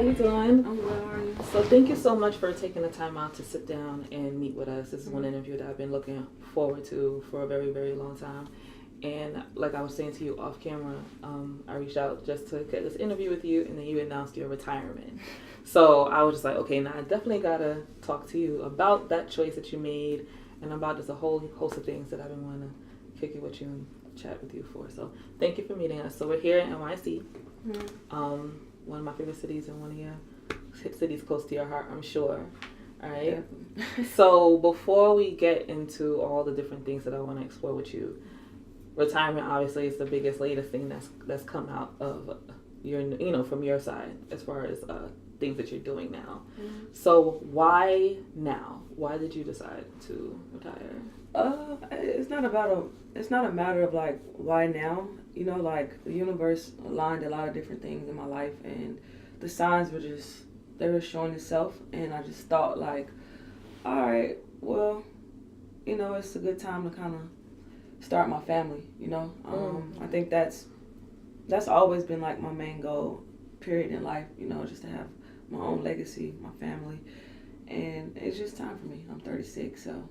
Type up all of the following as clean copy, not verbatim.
you doing? I'm well, how are you? So thank you so much for taking the time out to sit down and meet with us. This is one interview that I've been looking forward to for a very, very long time. And like I was saying to you off camera, I reached out just to get this interview with you, and then you announced your retirement. So I was just like, okay, now I definitely gotta talk to you about that choice that you made, and about just a whole host of things that I've been wanting to kick it with you and chat with you for. So thank you for meeting us. So we're here in NYC, one of my favorite cities, and one of your cities close to your heart, I'm sure. All right. So before we get into all the different things that I want to explore with you, retirement obviously is the biggest, latest thing that's come out of your, from your side as far as things that you're doing now. So why now? Why did you decide to retire? It's not a matter of like why now. Like the universe aligned a lot of different things in my life, and the signs were showing itself, and I just thought like, all right, well, it's a good time to kind of start my family. I think that's always been like my main goal, period, in life. Just to have my own legacy, my family, and it's just time for me. I'm 36, so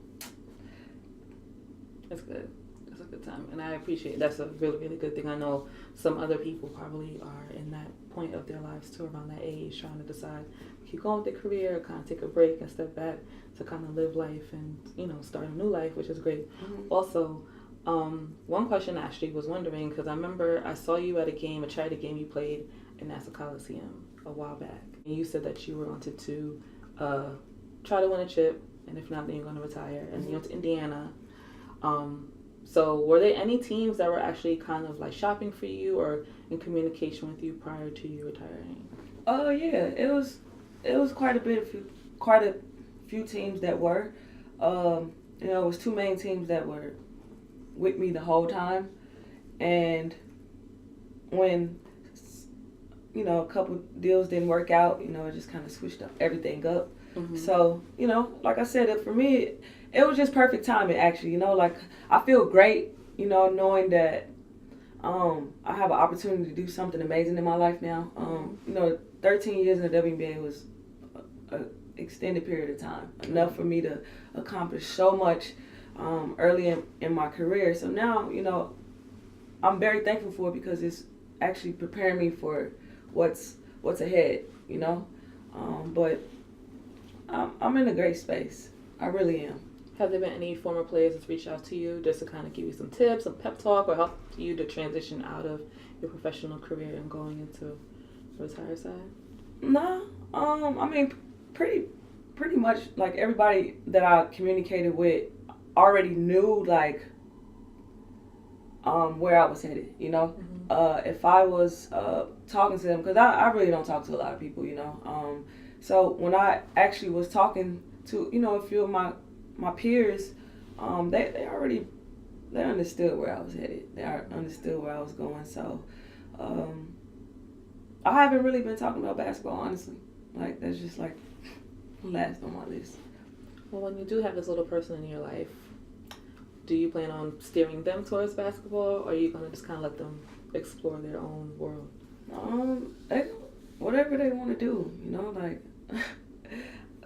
that's good. That's a good time, and I appreciate it. That's a really, really good thing. I know some other people probably are in that point of their lives too, around that age, trying to decide keep going with their career, or kind of take a break and step back to kind of live life and start a new life, which is great. Also, one question I actually was wondering, because I remember I saw you at a charity game you played in Nassau Coliseum a while back, and you said that you wanted to try to win a chip, and if not, then you're going to retire, and you went to Indiana. So were there any teams that were actually kind of like shopping for you or in communication with you prior to you retiring? Oh yeah, it was quite a few teams that were. It was two main teams that were with me the whole time, and when a couple deals didn't work out, it just kind of switched everything up. So like I said, for me, it was just perfect timing, actually. Like I feel great, knowing that I have an opportunity to do something amazing in my life now. 13 years in the WNBA was an extended period of time, enough for me to accomplish so much early in my career. So now, I'm very thankful for it, because it's actually preparing me for what's ahead, but I'm in a great space. I really am. Have there been any former players that's reached out to you just to kind of give you some tips, some pep talk, or help you to transition out of your professional career and going into the retired side? No, I mean, pretty much like everybody that I communicated with already knew like where I was headed. If I was talking to them, because I really don't talk to a lot of people. So when I actually was talking to a few of my peers, they understood where I was headed. They understood where I was going. So I haven't really been talking about basketball, honestly. Like that's just like last on my list. Well, when you do have this little person in your life, do you plan on steering them towards basketball, or are you gonna just kind of let them explore their own world? Whatever they want to do, like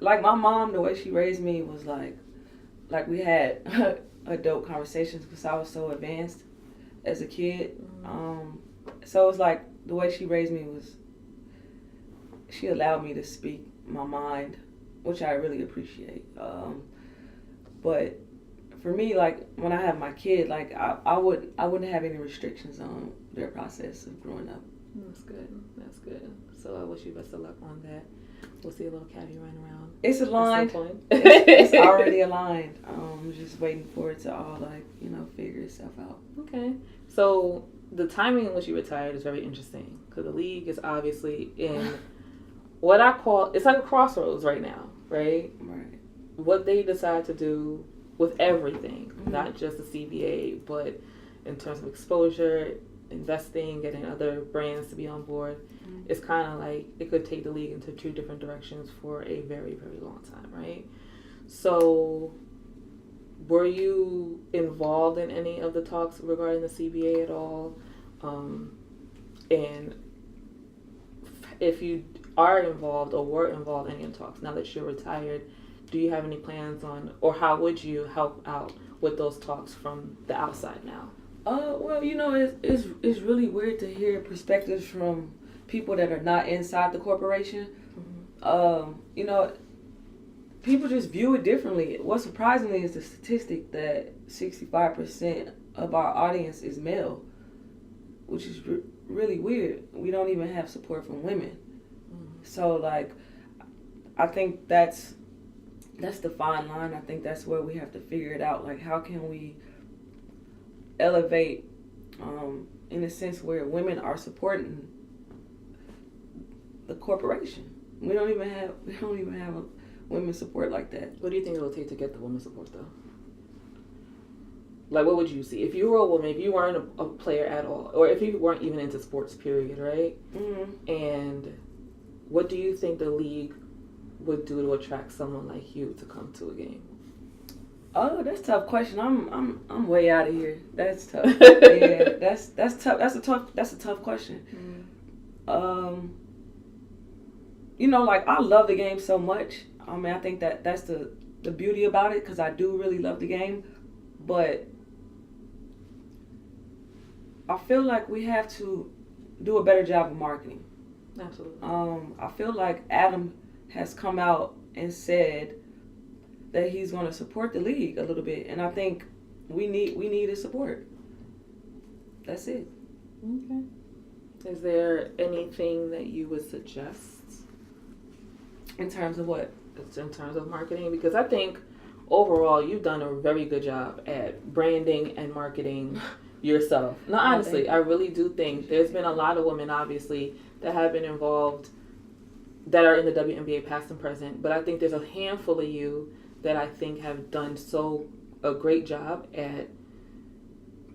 like my mom, the way she raised me was like we had adult conversations, because I was so advanced as a kid. So it was like the way she raised me was she allowed me to speak my mind, which I really appreciate. But for me, like when I have my kid, like I wouldn't have any restrictions on their process of growing up. That's good. So I wish you best of luck on that. We'll see a little Cappie running around. It's aligned. It's already aligned. I'm just waiting for it to all figure itself out. Okay. So the timing in which you retired is very interesting, because the league is obviously in what I call, it's like a crossroads right now, right? Right. What they decide to do with everything, not just the CBA, but in terms of exposure, investing, getting other brands to be on board, it's kind of like it could take the league into two different directions for a very, very long time, right? So were you involved in any of the talks regarding the CBA at all? And if you are involved or were involved in your talks, now that you're retired, do you have any plans on, or how would you help out with those talks from the outside now? Well, it's really weird to hear perspectives from people that are not inside the corporation. People just view it differently. What's surprising me is the statistic that 65% of our audience is male, which is really weird. We don't even have support from women. So, like, I think that's the fine line. I think that's where we have to figure it out. Like, how can we elevate in a sense where women are supporting the corporation? We don't even have a women support like that. What do you think it will take to get the women support, though? Like, what would you see if you were a woman, if you weren't a player at all, or if you weren't even into sports, period, right? Mm-hmm. And what do you think the league would do to attract someone like you to come to a game? Oh, that's a tough question. I'm way out of here. That's tough. Yeah, that's tough. That's a tough question. Mm-hmm. Like, I love the game so much. I mean, I think that's the beauty about it, because I do really love the game. But I feel like we have to do a better job of marketing. Absolutely. I feel like Adam has come out and said that he's going to support the league a little bit, and I think we need his support. That's it. Okay. Is there anything that you would suggest? In terms of what? In terms of marketing? Because I think overall you've done a very good job at branding and marketing yourself. No, honestly, I really do think there's been a lot of women, obviously, that have been involved that are in the WNBA past and present, but I think there's a handful of you that I think have done a great job at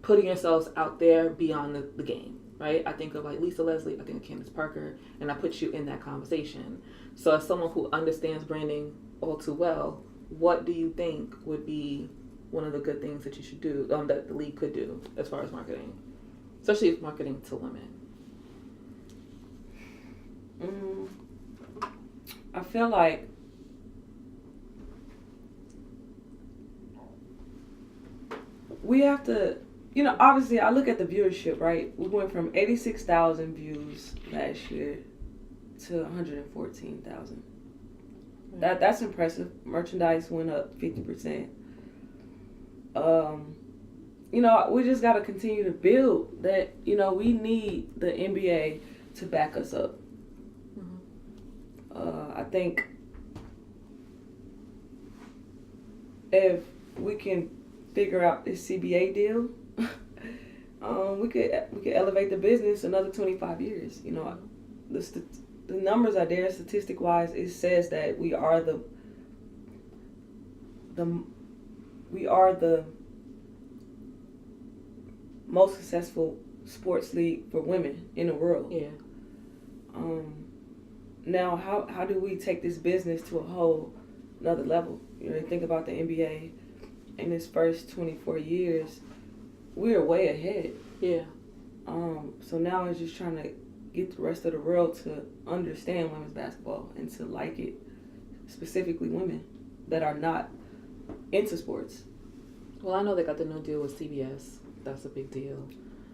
putting yourselves out there beyond the game, right? I think of like Lisa Leslie, I think of Candace Parker, and I put you in that conversation. So as someone who understands branding all too well, what do you think would be one of the good things that you should do, that the league could do as far as marketing, especially marketing to women? I feel like we have to, obviously I look at the viewership, right? We went from 86,000 views last year to 114,000. That's impressive. Merchandise went up 50%. We just got to continue to build that. We need the NBA to back us up. I think if we can figure out this CBA deal, we could elevate the business another 25 years. The numbers are there statistic wise. It says that we are the most successful sports league for women in the world. Yeah. Now, how do we take this business to a whole another level? Think about the NBA in its first 24 years. We're way ahead. Yeah. So now it's just trying to get the rest of the world to understand women's basketball and to like it, specifically women that are not into sports. Well, I know they got the new deal with CBS. That's a big deal.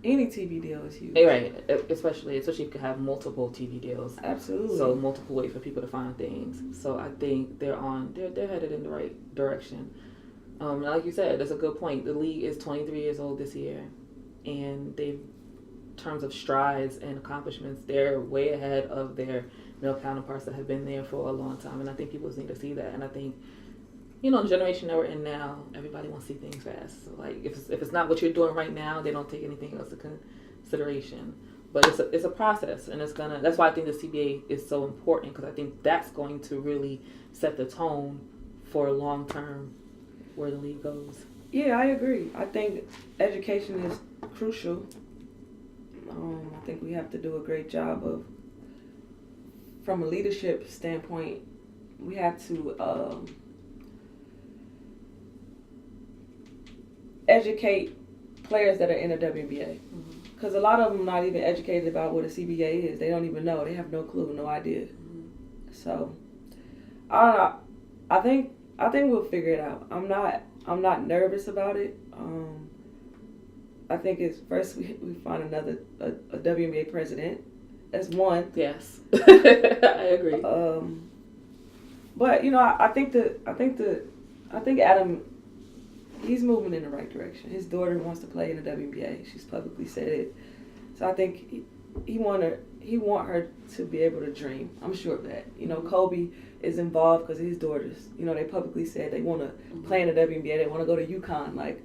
Any TV deal is huge. Right, especially if you could have multiple TV deals. Absolutely. So multiple ways for people to find things. So I think they're headed in the right direction. Like you said, that's a good point. The league is 23 years old this year, and they've, in terms of strides and accomplishments, they're way ahead of their male counterparts that have been there for a long time. And I think people need to see that. And I think, the generation that we're in now, everybody wants to see things fast. So, like, if it's not what you're doing right now, they don't take anything else into consideration. But it's a process, and that's why I think the CBA is so important, because I think that's going to really set the tone for long term where the league goes. Yeah, I agree. I think education is crucial. I think we have to do a great job of, from a leadership standpoint, we have to educate players that are in the WNBA. Because a lot of them not even educated about what a CBA is. They don't even know. They have no clue, no idea. So I don't know. I think we'll figure it out. I'm not nervous about it. I think it's first we find another a WNBA president. That's one. Yes, I agree. But you know, I think Adam, he's moving in the right direction. His daughter wants to play in the WNBA. She's publicly said it. So I think he want her to be able to dream. I'm sure of that. You know, Kobe is involved because his daughters. You know, they publicly said they want to play in the WNBA. They want to go to UConn. Like,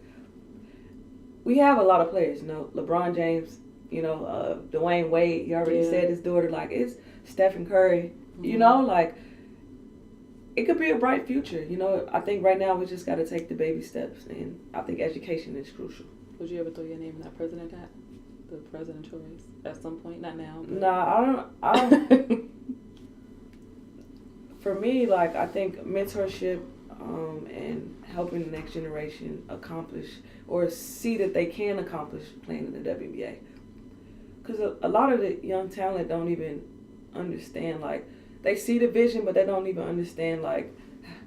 we have a lot of players. You know, LeBron James. You know, Dwayne Wade. He already said his daughter. Like, it's Stephen Curry. You know, like, it could be a bright future. You know, I think right now we just got to take the baby steps, and I think education is crucial. Would you ever throw your name in that president hat? The presidential race at some point? Not now. But. Nah, I don't. For me, like, I think mentorship and helping the next generation accomplish or see that they can accomplish playing in the WNBA. Because a lot of the young talent don't even understand, like, they see the vision, but they don't even understand, like,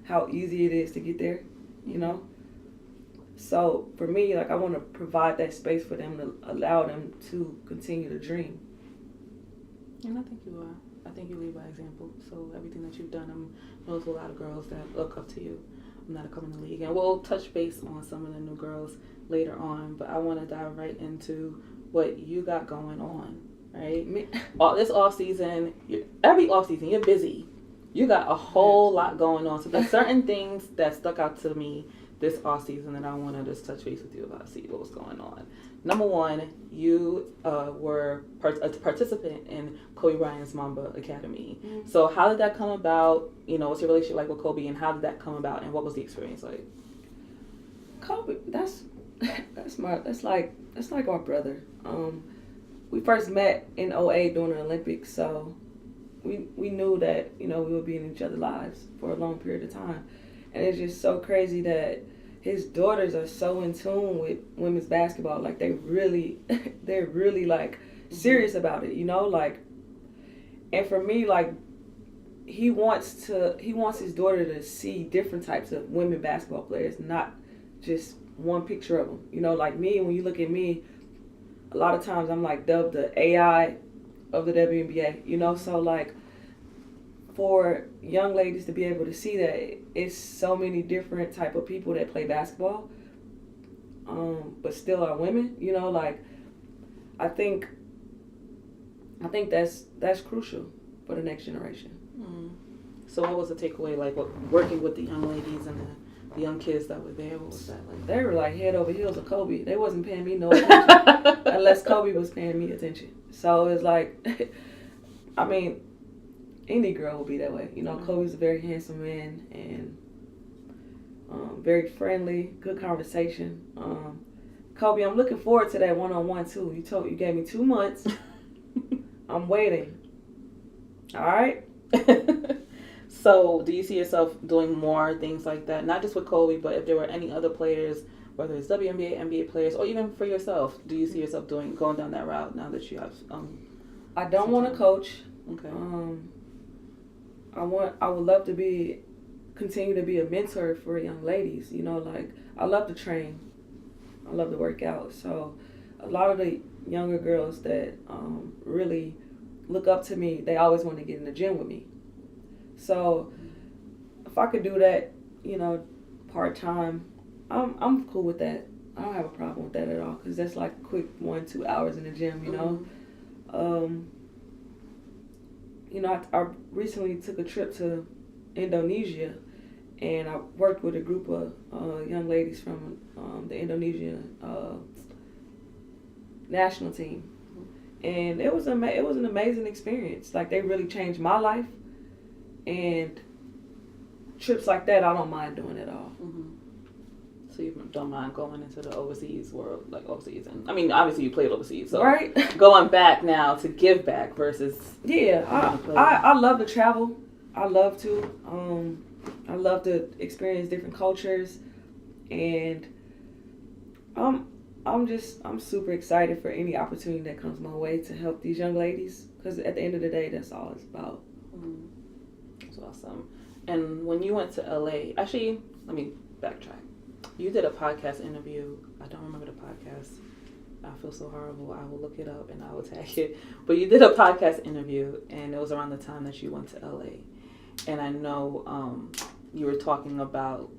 how easy it is to get there, you know? So, for me, like, I want to provide that space for them to allow them to continue to dream. And I think you are. I think you lead by example. So, everything that you've done, I know there's a lot of girls that look up to you. I'm not coming to the league. And we'll touch base on some of the new girls later on, but I want to dive right into what you got going on, right? This off season, every off season, you're busy. You got a whole lot going on. So there's certain things that stuck out to me this off season that I want to just touch base with you about, see what was going on. Number one, you were a participant in Kobe Bryant's Mamba Academy. Mm-hmm. So how did that come about? You know, what's your relationship like with Kobe, and how did that come about, and what was the experience like? Kobe, that's like our brother. We first met in 2008 during the Olympics, so we knew that, you know, we would be in each other's lives for a long period of time. And it's just so crazy that his daughters are so in tune with women's basketball. Like, they're really like serious about it, you know, like. And for me, like, he wants his daughter to see different types of women basketball players, not just one picture of them. You know, like me, when you look at me, a lot of times I'm like dubbed the AI of the WNBA, you know. So, like, for young ladies to be able to see that it's so many different type of people that play basketball, but still are women, you know, like, I think that's crucial for the next generation. So what was the takeaway, like, working with the young ladies and the young kids that were there? What was that like? They were like head over heels of Kobe. They wasn't paying me no attention unless Kobe was paying me attention. So it's like, I mean, any girl will be that way. You know, Kobe's a very handsome man and very friendly, good conversation. Kobe, I'm looking forward to that one-on-one too. You gave me 2 months. I'm waiting. All right. So, do you see yourself doing more things like that? Not just with Kobe, but if there were any other players, whether it's WNBA, NBA players, or even for yourself, do you see yourself going down that route now that you have? I don't want to coach. Okay. I would love to continue to be a mentor for young ladies. You know, like, I love to train. I love to work out. So, a lot of the younger girls that really look up to me, they always want to get in the gym with me. So, if I could do that, you know, part-time, I'm cool with that. I don't have a problem with that at all, because that's like quick 1-2 hours in the gym, you know. You know, I recently took a trip to Indonesia, and I worked with a group of young ladies from the Indonesian national team, and it was an amazing experience. Like, they really changed my life, and trips like that I don't mind doing at all. So you don't mind going into the overseas world, like overseas, and I mean, obviously you played overseas, so right. Going back now to give back versus I love to travel. I love to I love to experience different cultures, and I'm super excited for any opportunity that comes my way to help these young ladies, because at the end of the day, that's all it's about. awesome. And when you went to LA, actually, let me backtrack. You did a podcast interview. I don't remember the podcast. I feel so horrible. I will look it up and I will tag it. But you did a podcast interview, and it was around the time that you went to LA. And I know you were talking about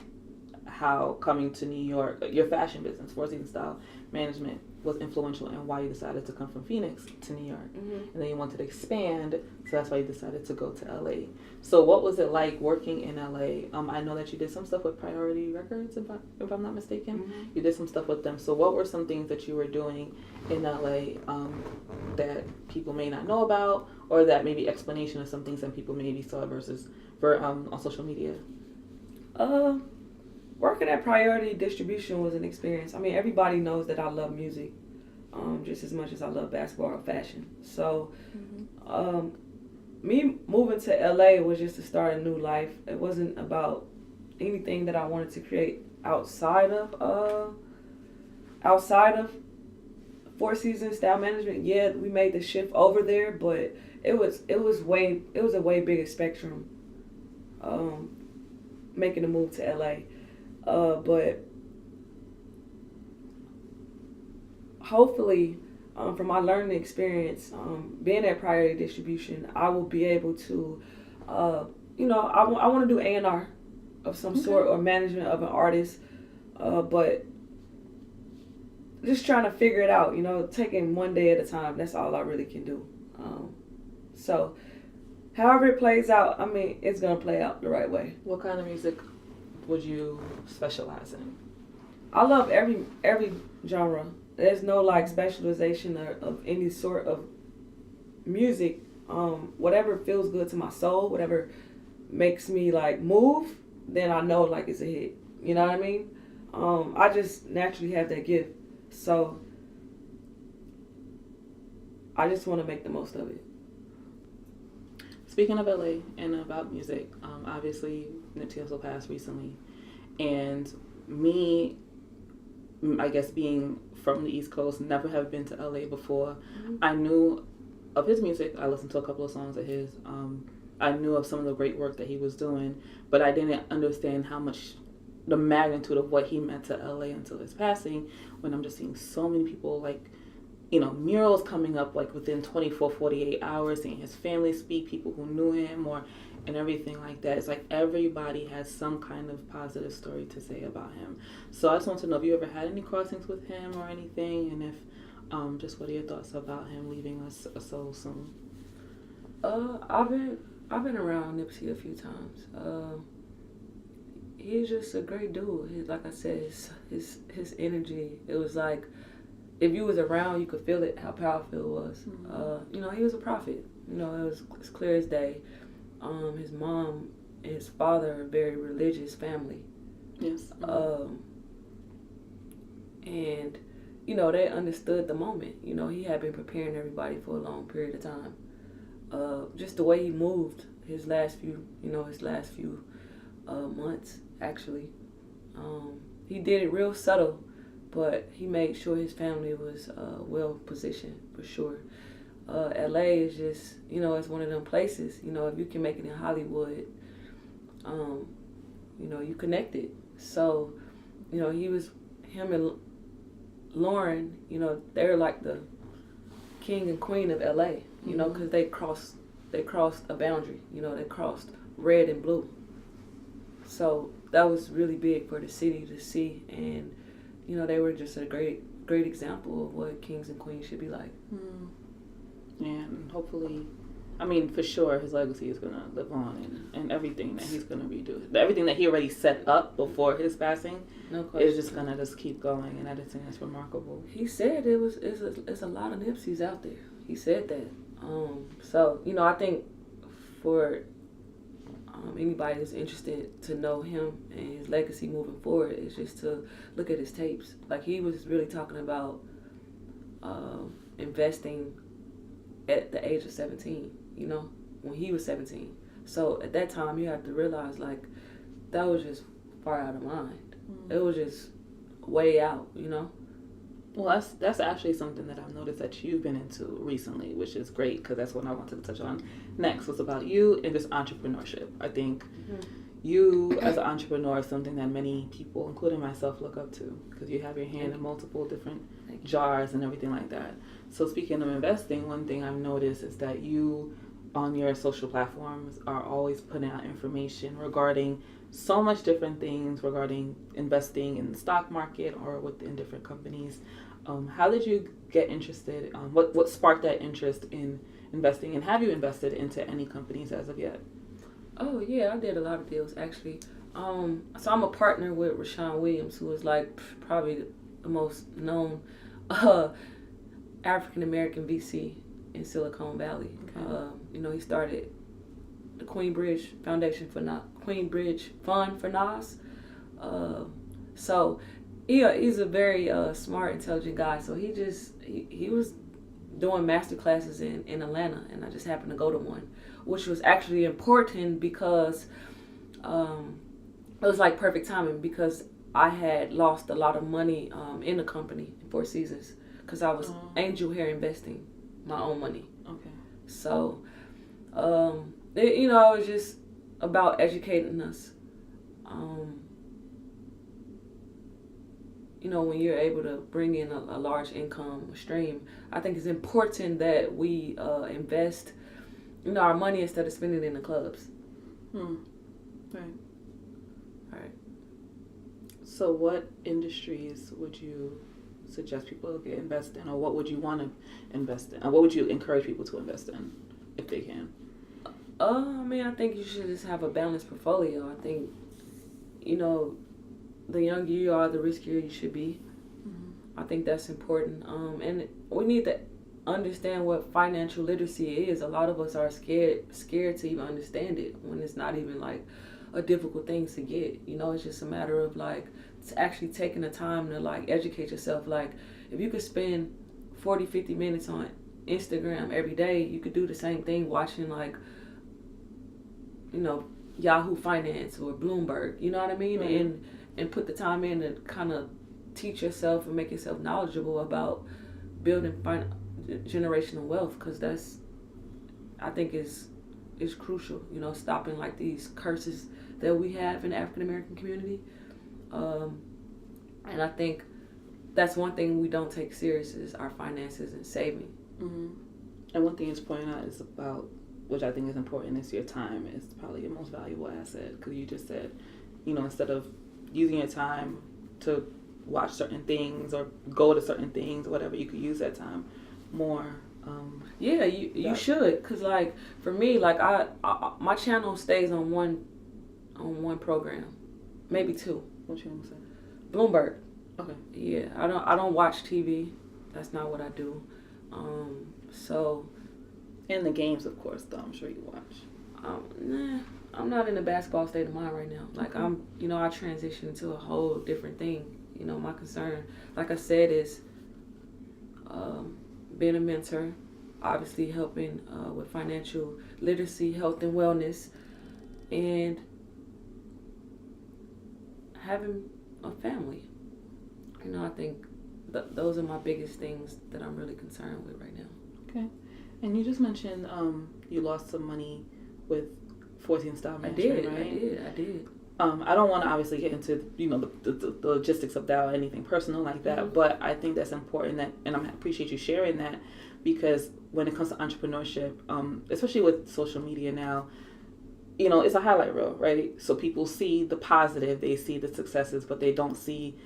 how coming to New York, your fashion business, Four Seasons Style Management, was influential in why you decided to come from Phoenix to New York. Mm-hmm. And then you wanted to expand, so that's why you decided to go to LA. So what was it like working in LA? I know that you did some stuff with Priority Records, if I'm not mistaken. Mm-hmm. You did some stuff with them. So what were some things that you were doing in LA that people may not know about, or that maybe explanation of some things that people maybe saw versus on social media? Working at Priority Distribution was an experience. I mean, everybody knows that I love music just as much as I love basketball or fashion. So me moving to LA was just to start a new life. It wasn't about anything that I wanted to create outside of Four Seasons Style Management. Yeah, we made the shift over there, but it was a way bigger spectrum making the move to LA. But hopefully, from my learning experience, being at Priority Distribution, I will be able to, I want to do A&R of some sort, or management of an artist, but just trying to figure it out, taking one day at a time. That's all I really can do. So however it plays out, I mean, it's going to play out the right way. What kind of music would you specialize in? I love every genre. There's no specialization of any sort of music. Whatever feels good to my soul, whatever makes me move, then I know it's a hit. You know what I mean? I just naturally have that gift, so I just want to make the most of it. Speaking of LA and about music, obviously Nipsey Hussle passed recently, and me, I guess being from the East Coast, never have been to LA before. Mm-hmm. I knew of his music. I listened to a couple of songs of his. I knew of some of the great work that he was doing, but I didn't understand how much the magnitude of what he meant to LA until his passing, when I'm just seeing so many people murals coming up within 24, 48 hours, seeing his family speak, people who knew him and everything like that. It's everybody has some kind of positive story to say about him. So I just want to know if you ever had any crossings with him or anything, and if just what are your thoughts about him leaving us so soon? I've been around Nipsey a few times. He's just a great dude. Like I said, his energy, it was if you was around, you could feel it, how powerful it was. Mm-hmm. He was a prophet. It was as clear as day. His mom and his father are a very religious family. Yes. And, they understood the moment. He had been preparing everybody for a long period of time. Just the way he moved his last few months, actually. He did it real subtle, but he made sure his family was well positioned, for sure. LA is just, it's one of them places, if you can make it in Hollywood, you connected. So, him and Laureen, they're like the king and queen of LA, because they crossed a boundary, they crossed red and blue. So that was really big for the city to see, and they were just a great example of what kings and queens should be like. Mm. And hopefully, for sure, his legacy is going to live on, and everything that he's going to redo. Everything that he already set up before his passing is just going to just keep going, and I just think that's remarkable. He said it's a lot of Nipseys out there. He said that. So, I think for anybody who's interested to know him and his legacy moving forward is just to look at his tapes. He was really talking about investing at the age of 17, when he was 17. So at that time, you have to realize, that was just far out of mind. Mm-hmm. It was just way out, Well, that's actually something that I've noticed that you've been into recently, which is great because that's what I wanted to touch on next, was about you and just entrepreneurship. I think you as an entrepreneur is something that many people, including myself, look up to because you have your hand in multiple different jars and everything like that. So speaking of investing, one thing I've noticed is that you on your social platforms are always putting out information regarding so much different things regarding investing in the stock market or within different companies. How did you get interested? What sparked that interest in investing, and have you invested into any companies as of yet? Oh yeah, I did a lot of deals actually. So I'm a partner with Rashawn Williams, who is like probably the most known African American VC in Silicon Valley. Okay. He started the Queenbridge Fund for Nas. So he's a very smart, intelligent guy. So he was doing master classes in Atlanta, and I just happened to go to one, which was actually important because it was like perfect timing because I had lost a lot of money in the company in Four Seasons because I was angel hair investing my own money. Okay. So, it was just about educating us. When you're able to bring in a large income stream, I think it's important that we invest, our money instead of spending it in the clubs. Right. So what industries would you suggest people to invest in, or what would you want to invest in, or what would you encourage people to invest in if they can? I think you should just have a balanced portfolio. I think, the younger you are, the riskier you should be. I think that's important. And we need to understand what financial literacy is. A lot of us are scared to even understand it when it's not even like a difficult thing to get. It's just a matter of like actually taking the time to like educate yourself. Like if you could spend 40, 50 minutes on Instagram every day, you could do the same thing watching like, Yahoo Finance or Bloomberg, you know what I mean? Right. And put the time in to kind of teach yourself and make yourself knowledgeable about building generational wealth, because that's, I think is crucial, stopping like these curses that we have in the African American community. And I think that's one thing we don't take serious is our finances and saving. Mm-hmm. And one thing it's pointing out is about, which I think is important, is your time is probably your most valuable asset, because you just said, instead of using your time to watch certain things or go to certain things or whatever, you could use that time more. You should, because like for me, like I my channel stays on one program, maybe two. What you want to say? Bloomberg. Okay. Yeah, I don't watch TV. That's not what I do. So. And the games, of course, though, I'm sure you watch. I'm not in a basketball state of mind right now. Like I transitioned into a whole different thing. My concern, like I said, is being a mentor, obviously helping with financial literacy, health and wellness, and having a family. I think those are my biggest things that I'm really concerned with right now. Okay. And you just mentioned you lost some money with 14 style management, right? I did. I don't want to obviously get into the logistics of that or anything personal like that, mm-hmm. but I think that's important and I appreciate you sharing that, because when it comes to entrepreneurship, especially with social media now, it's a highlight reel, right? So people see the positive, they see the successes, but they don't see,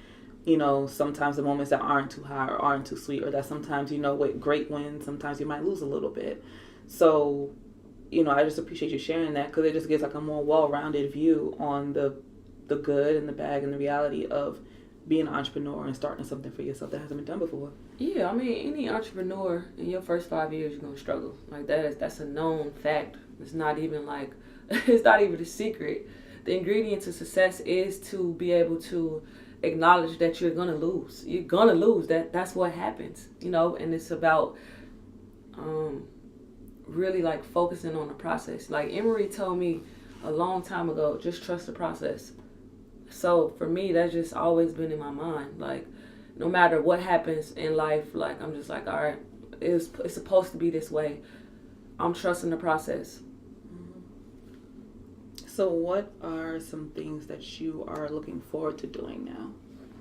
sometimes the moments that aren't too high or aren't too sweet, or that sometimes, with great wins, sometimes you might lose a little bit. So, I just appreciate you sharing that, because it just gives like a more well-rounded view on the good and the bad and the reality of being an entrepreneur and starting something for yourself that hasn't been done before. Yeah, any entrepreneur in your first 5 years, you're going to struggle. Like that's a known fact. It's not even like, it's not even a secret. The ingredient to success is to be able to acknowledge that you're going to lose. You're going to lose. That's what happens, and it's about really like focusing on the process. Like Emery told me a long time ago, just trust the process. So for me, that's just always been in my mind. Like no matter what happens in life, like, I'm just like, all right, it's supposed to be this way. I'm trusting the process. So what are some things that you are looking forward to doing now?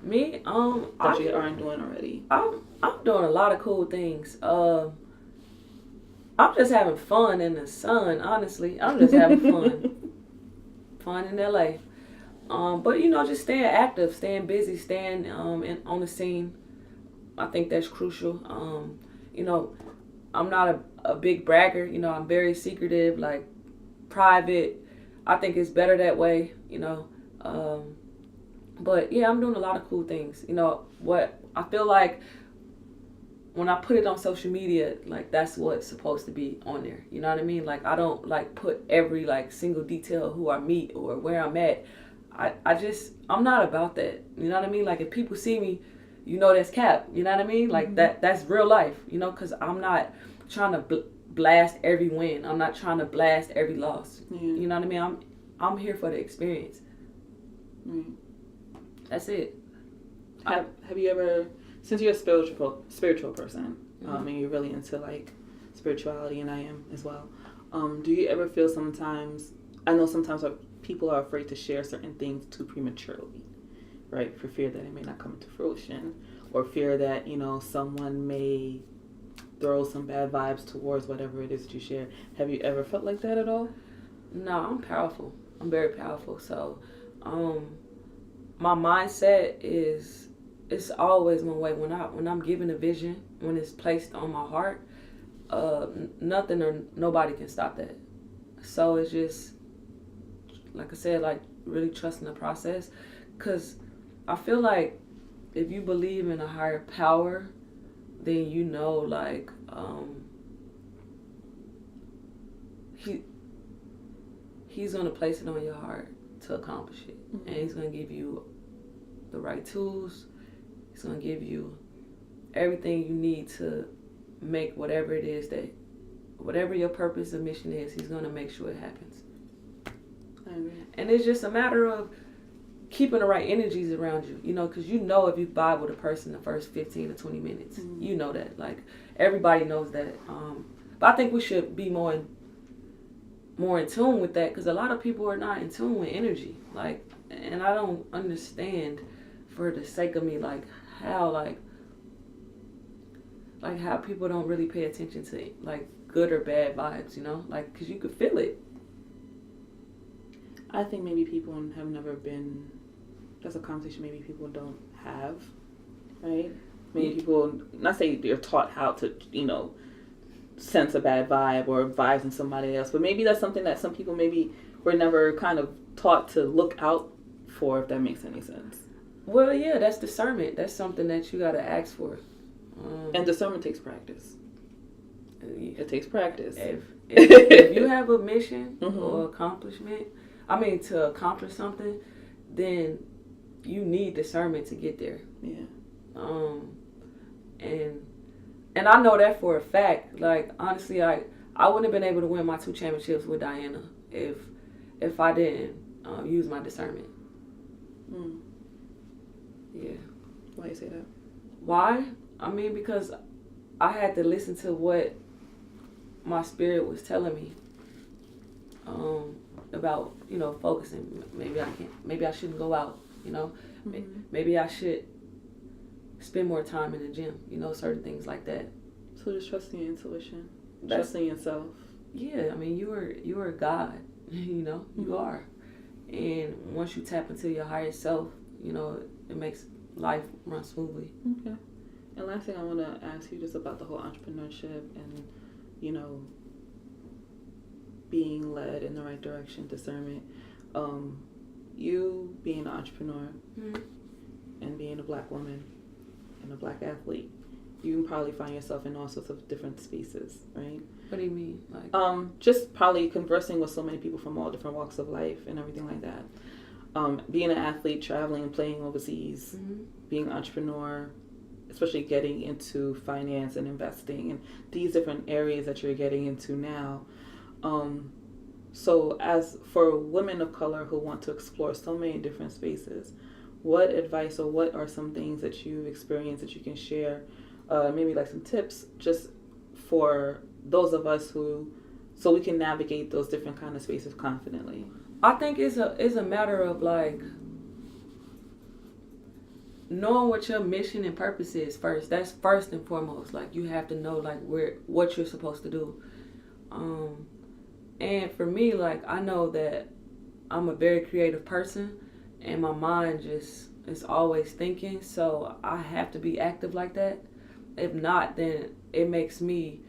Me, that you aren't doing already? I'm doing a lot of cool things. I'm just having fun in the sun, honestly. I'm just having fun. Fun in LA. But you know, just staying active, staying busy, staying on the scene. I think that's crucial. You know, I'm not a big bragger. You know, I'm very secretive, like private. I think it's better that way. You know, but yeah, I'm doing a lot of cool things. You know, what I feel like when I put it on social media, like, that's what's supposed to be on there. You know what I mean? Like, I don't like put every like single detail of who I meet or where I'm at. I'm not about that. You know what I mean? Like, if people see me, you know that's Cap. You know what I mean? Like, that's real life, you know, because I'm not trying to blast every win. I'm not trying to blast every loss. Yeah. You know what I mean? I'm here for the experience. That's it. Have you ever, since you're a spiritual person, and you're really into like spirituality, and I am as well, do you ever feel sometimes, I know sometimes people are afraid to share certain things too prematurely, right? For fear that it may not come to fruition, or fear that, you know, someone may throw some bad vibes towards whatever it is that you share. Have you ever felt like that at all? No, I'm powerful. I'm very powerful. So, my mindset is, it's always one way. When I'm given a vision, when it's placed on my heart, nothing or nobody can stop that. So it's just, like I said, like, really trusting the process. Because I feel like if you believe in a higher power, then you know, like, he's going to place it on your heart to accomplish it. And he's going to give you the right tools. He's going to give you everything you need to make whatever it is that, whatever your purpose or mission is, he's going to make sure it happens. And it's just a matter of keeping the right energies around you, you know, because you know if you vibe with a person the first 15 to 20 minutes, you know that. Like, everybody knows that. But I think we should be more in tune with that, because a lot of people are not in tune with energy. Like, and I don't understand, for the sake of me, like how people don't really pay attention to like good or bad vibes, you know, like, because you could feel it. I think maybe people have never been, that's a conversation maybe people don't have, right? Maybe people, not say they're taught how to, you know, sense a bad vibe or vibes in somebody else, but maybe that's something that some people maybe were never kind of taught to look out for, if that makes any sense. Well, yeah, that's discernment. That's something that you got to ask for. And discernment takes practice. It takes practice. If you have a mission or accomplishment, to accomplish something, then you need discernment to get there. Yeah. And I know that for a fact. Like, honestly, I wouldn't have been able to win my 2 championships with Diana if I didn't use my discernment. Yeah. Why you say that? Why? Because I had to listen to what my spirit was telling me about, you know, focusing. Maybe I shouldn't go out, you know. Maybe I should spend more time in the gym, you know, certain things like that. So just trusting your intuition, trusting yourself. Yeah, you are God, you know, you are. And once you tap into your higher self, you know, it makes life run smoothly. Okay. And last thing I want to ask you just about the whole entrepreneurship and, you know, being led in the right direction, discernment. You being an entrepreneur and being a black woman and a black athlete, you can probably find yourself in all sorts of different spaces, right? What do you mean? Like, just probably conversing with so many people from all different walks of life and everything like that. Being an athlete, traveling and playing overseas, being an entrepreneur, especially getting into finance and investing and these different areas that you're getting into now. So as for women of color who want to explore so many different spaces, what advice or what are some things that you've experienced that you can share, maybe like some tips just for those of us who, so we can navigate those different kind of spaces confidently? I think it's a matter of like knowing what your mission and purpose is first. That's first and foremost. Like, you have to know like what you're supposed to do. And for me, like, I know that I'm a very creative person, and my mind just is always thinking. So I have to be active like that. If not, then it makes me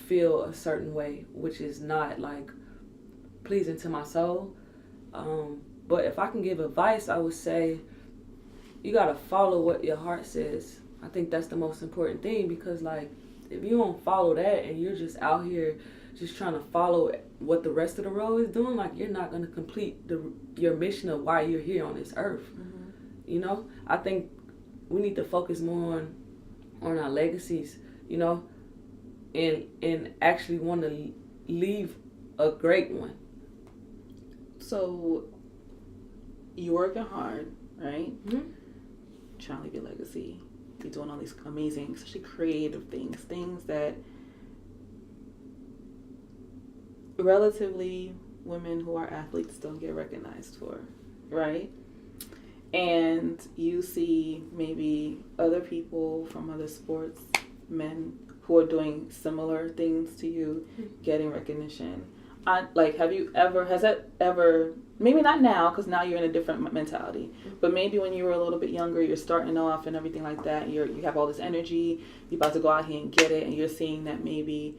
feel a certain way, which is not like pleasing to my soul. But if I can give advice, I would say you gotta follow what your heart says. I think that's the most important thing, because like, if you don't follow that and you're just out here just trying to follow what the rest of the world is doing, like, you're not gonna complete your mission of why you're here on this earth. Mm-hmm. You know, I think we need to focus more on our legacies, you know, and actually want to leave a great one. So you're working hard, right? Mm-hmm. Trying to leave your legacy. You're doing all these amazing, especially creative things that relatively women who are athletes don't get recognized for, right? And you see maybe other people from other sports, men who are doing similar things to you, getting recognition. Has that ever, maybe not now, because now you're in a different mentality, but maybe when you were a little bit younger, you're starting off and everything like that, you have all this energy, you're about to go out here and get it, and you're seeing that maybe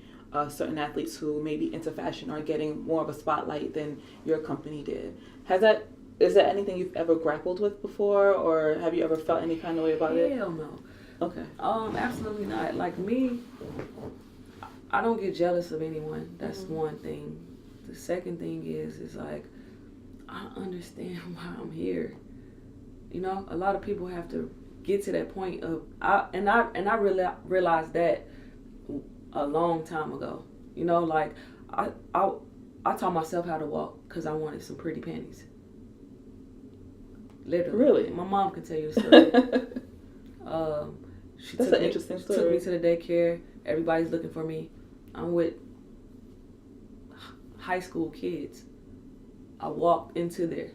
certain athletes who may be into fashion are getting more of a spotlight than your company did. Is that anything you've ever grappled with before, or have you ever felt any kind of way about it? Hell no. Okay. Absolutely not. Like me, I don't get jealous of anyone. That's one thing. The second thing is like, I understand why I'm here. You know, a lot of people have to get to that point of, I realized that a long time ago. You know, like, I taught myself how to walk because I wanted some pretty panties. Literally. Really? My mom can tell you the story. That's an interesting story. She took me to the daycare. Everybody's looking for me. I'm with high school kids. I walked into there.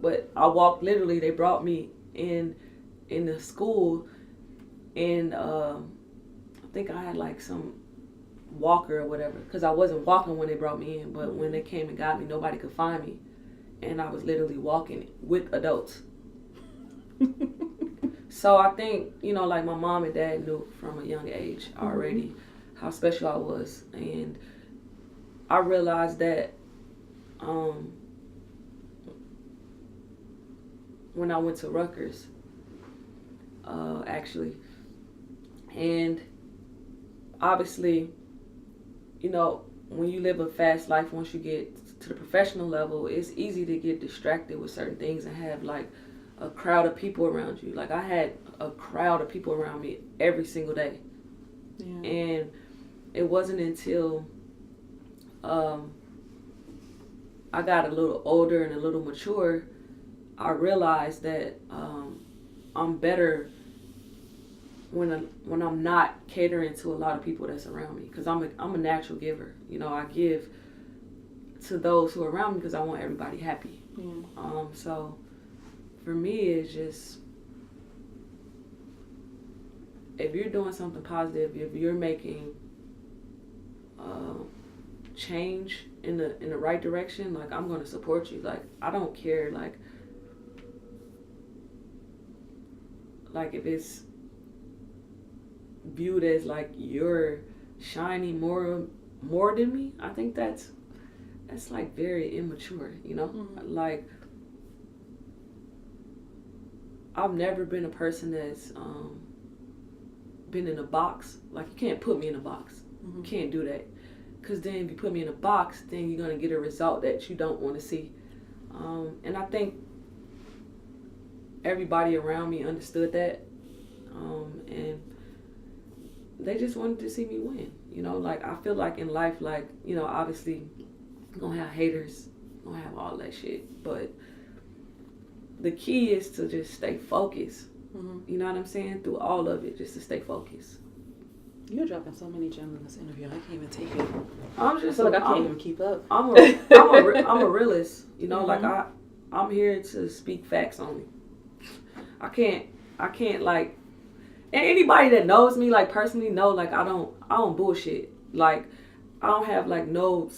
But I walked literally, they brought me in the school, and I think I had like some walker or whatever, because I wasn't walking when they brought me in, but when they came and got me, nobody could find me, and I was literally walking with adults. So I think, you know, like, my mom and dad knew from a young age already how special I was, and I realized that when I went to Rutgers, actually, and obviously, you know, when you live a fast life, once you get to the professional level, it's easy to get distracted with certain things and have like a crowd of people around you. Like, I had a crowd of people around me every single day. Yeah. And it wasn't until I got a little older and a little mature, I realized that I'm better when I'm not catering to a lot of people that's around me, because I'm a natural giver. You know, I give to those who are around me because I want everybody happy. Yeah. So for me, it's just, if you're doing something positive, if you're making change in the right direction, like, I'm gonna support you. Like, I don't care, like if it's viewed as like you're shining more than me. I think that's like very immature, you know. Like, I've never been a person that's been in a box. Like, you can't put me in a box. You can't do that, because then if you put me in a box, then you're gonna get a result that you don't want to see. And I think everybody around me understood that, and they just wanted to see me win. You know, like, I feel like in life, like, you know, obviously you're gonna have haters, you're gonna have all that shit, but the key is to just stay focused. Mm-hmm. You know what I'm saying? Through all of it, just to stay focused. You're dropping so many gems in this interview. I can't even take it. I'm just I feel like I can't even keep up. I'm a realist. You know, Mm-hmm. like I'm here to speak facts only. I can't like, and anybody that knows me like personally know like I don't bullshit. Like I don't have like no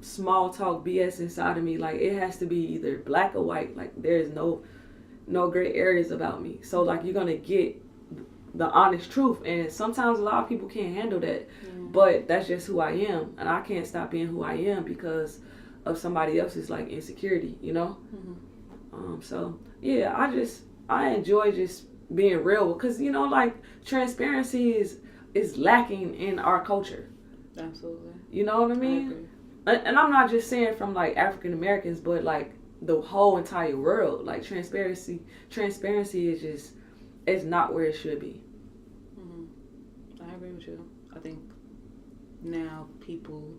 small talk BS inside of me. Like it has to be either black or white. Like there's no gray areas about me. So like you're gonna get the honest truth, and sometimes a lot of people can't handle that. But that's just who I am, and I can't stop being who I am because of somebody else's like insecurity, you know. So yeah, I enjoy just being real because you know like transparency is lacking in our culture. Absolutely. You know what I mean? And I'm not just saying from like African Americans, but like the whole entire world. Like transparency is just, it's not where it should be. I agree with you. I think now people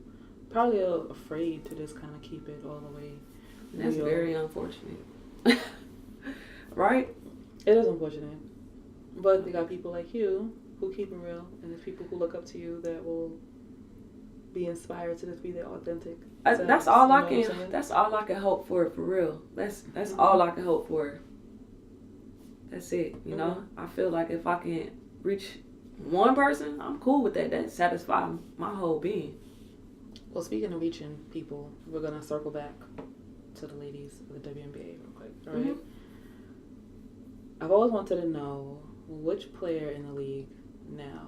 probably are afraid to just kind of keep it all the way. And that's very unfortunate. Right? It is unfortunate. But they got people like you who keep it real, and there's people who look up to you that will be inspired to just be their authentic selves. That's all I can hope for real. That's all I can hope for. That's it, you know? I feel like if I can reach one person, I'm cool with that. That satisfies my whole being. Well, speaking of reaching people, we're going to circle back to the ladies of the WNBA real quick, all right? I've always wanted to know which player in the league now,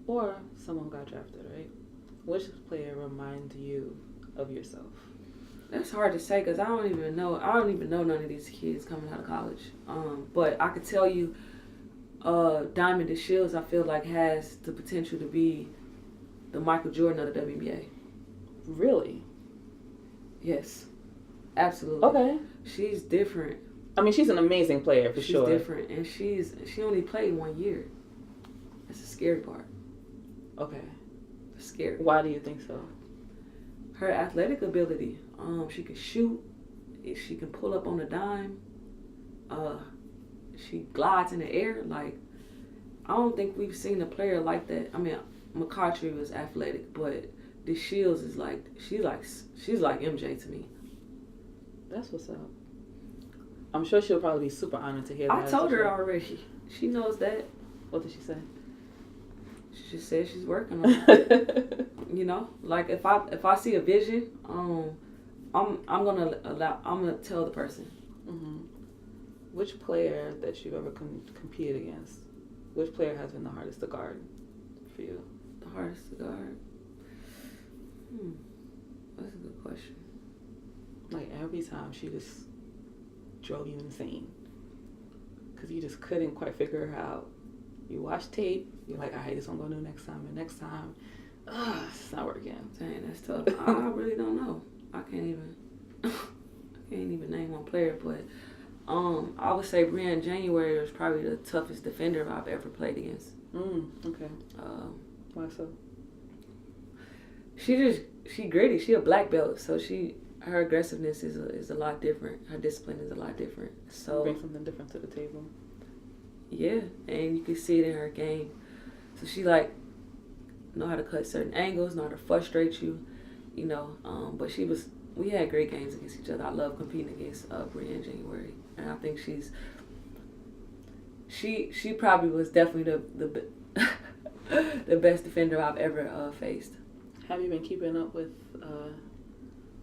or someone who got drafted, right? Which player reminds you of yourself? That's hard to say because I don't even know none of these kids coming out of college. But I could tell you, Diamond DeShields, I feel like has the potential to be the Michael Jordan of the WNBA. Really? Yes, absolutely. Okay. She's different. I mean, she's an amazing player for sure. She's different, and she only played 1 year. That's the scary part. Okay. It's scary. Why do you think so? Her athletic ability. She can shoot. She can pull up on a dime. She glides in the air. Like, I don't think we've seen a player like that. I mean, McCarthy was athletic, but DeShields is like, she's like MJ to me. That's what's up. I'm sure she'll probably be super honored to hear that. I told her already. She knows that. What did she say? She just said she's working on it. You know, like if I see a vision, I'm gonna tell the person. Which player that you've ever competed against? Which player has been the hardest to guard for you? The hardest to guard. That's a good question. Like every time she just drove you insane because you just couldn't quite figure her out. You watch tape, you're like, all right, this is what I'm gonna do next time, and next time, it's not working. Dang, that's tough. I really don't know. I can't even name one player, but I would say Brianna January was probably the toughest defender I've ever played against. Okay. Why so? She gritty. She a black belt, so her aggressiveness is a lot different. Her discipline is a lot different. So bring something different to the table. Yeah, and you can see it in her game. So she like know how to cut certain angles, know how to frustrate you, you know. But we had great games against each other. I love competing against Brianna January, and I think she probably was definitely the best defender I've ever faced. Have you been keeping up with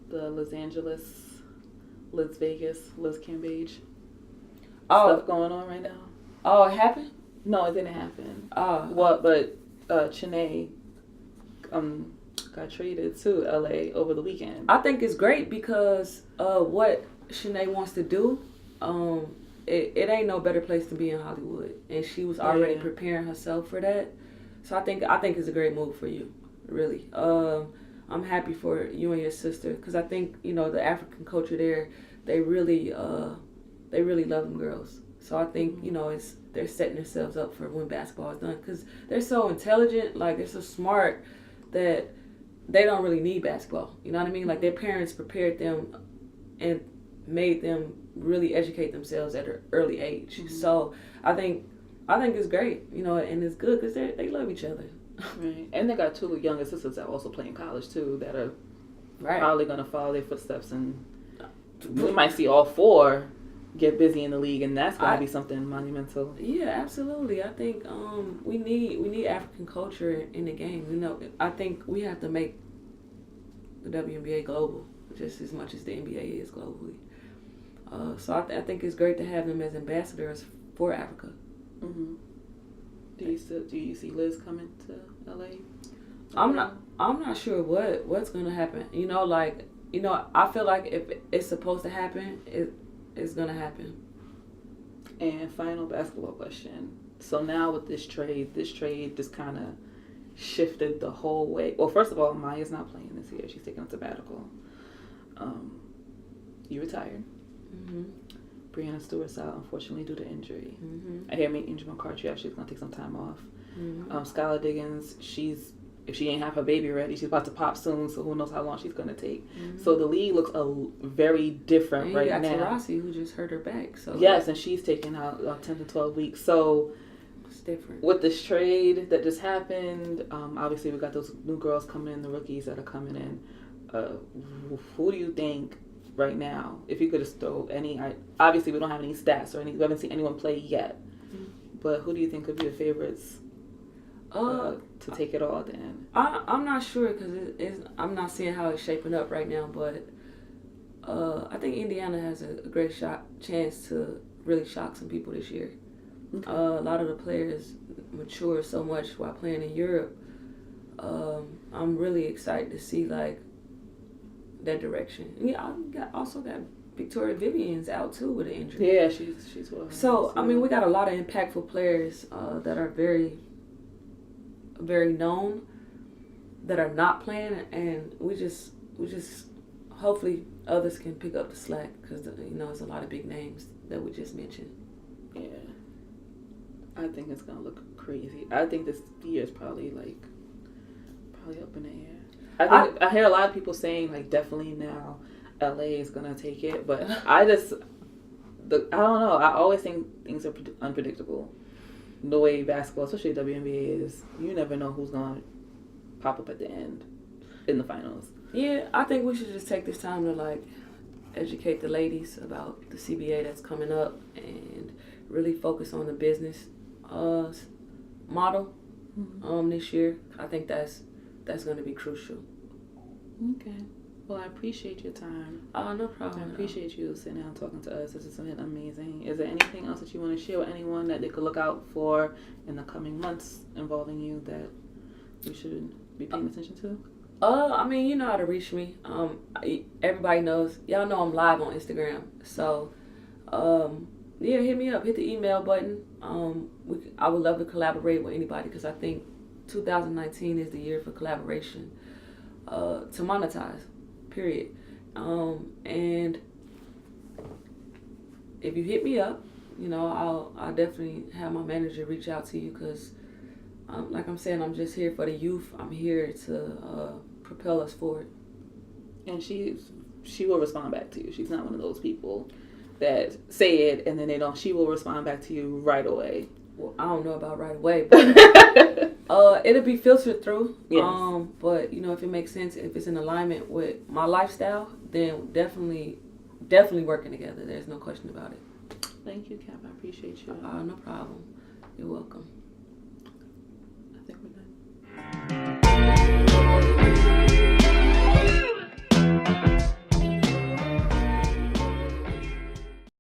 the Los Angeles, Las Vegas, Liz Cambage stuff going on right now? Oh, it happened? No, it didn't happen. Oh. But Chiney got traded to LA over the weekend. I think it's great because what Chiney wants to do, it ain't no better place to be in Hollywood, and she was already preparing herself for that. So I think it's a great move for you, really. I'm happy for you and your sister because I think the African culture there, they really love them girls. So I think they're setting themselves up for when basketball is done because they're so intelligent, like they're so smart that they don't really need basketball. You know what I mean? Like their parents prepared them and made them really educate themselves at an early age. Mm-hmm. So I think it's great, you know, and it's good because they love each other. Right, and they got 2 younger sisters that also play in college too that are probably going to follow their footsteps, and we might see all 4 get busy in the league, and that's going to be something monumental. Yeah, absolutely. I think we need African culture in the game. You know, I think we have to make the WNBA global just as much as the NBA is globally. So I think it's great to have them as ambassadors for Africa. Mm-hmm. Do you see Liz coming to LA? I'm not sure what's gonna happen. You know, I feel like if it's supposed to happen, it's gonna happen. And final basketball question. So now with this trade just kind of shifted the whole way. Well, first of all, Maya's not playing this year. She's taking a sabbatical. You retired. Mm-hmm. Breanna Stewart's out, unfortunately, due to injury. Mm-hmm. I hear Angel McCarthy actually is going to take some time off. Mm-hmm. Skylar Diggins, if she ain't have her baby ready, she's about to pop soon, so who knows how long she's going to take. Mm-hmm. So the league looks very different right now. You got Taurasi, who just hurt her back. So yes, and she's taking out 10 to 12 weeks. So it's different. With this trade that just happened, obviously we got those new girls coming in, the rookies that are coming in. Who do you think right now, if you could just throw any, obviously we don't have any stats or we haven't seen anyone play yet, but who do you think could be the favorites to take it all then? I'm not sure because I'm not seeing how it's shaping up right now, but I think Indiana has a great chance to really shock some people this year. Okay. A lot of the players mature so much while playing in Europe. I'm really excited to see like that direction. Yeah, I also got Victoria Vivian's out too with an injury. Yeah, she's well. So I mean, we got a lot of impactful players that are very, very known that are not playing, and we just hopefully others can pick up the slack because there's a lot of big names that we just mentioned. Yeah, I think it's gonna look crazy. I think this year is probably up in the air. I hear a lot of people saying like definitely now LA is gonna take it, but I don't know. I always think things are unpredictable. The way basketball, especially WNBA, is, you never know who's gonna pop up at the end in the finals. Yeah, I think we should just take this time to like educate the ladies about the CBA that's coming up and really focus on the business model this year. I think that's going to be crucial. Okay. Well, I appreciate your time. No problem. I appreciate you sitting down talking to us. This has been amazing. Is there anything else that you want to share with anyone that they could look out for in the coming months involving you that we should be paying attention to? I mean, you know how to reach me. Everybody knows. Y'all know I'm live on Instagram. So, yeah, hit me up. Hit the email button. I would love to collaborate with anybody because I think 2019 is the year for collaboration to monetize, period. And if you hit me up, I'll definitely have my manager reach out to you because, like I'm saying, I'm just here for the youth. I'm here to propel us forward. And she will respond back to you. She's not one of those people that say it and then they don't. She will respond back to you right away. Well, I don't know about right away, but it'll be filtered through. Yes. But if it makes sense, if it's in alignment with my lifestyle, then definitely working together. There's no question about it. Thank you, Cap. I appreciate you. No problem. You're welcome.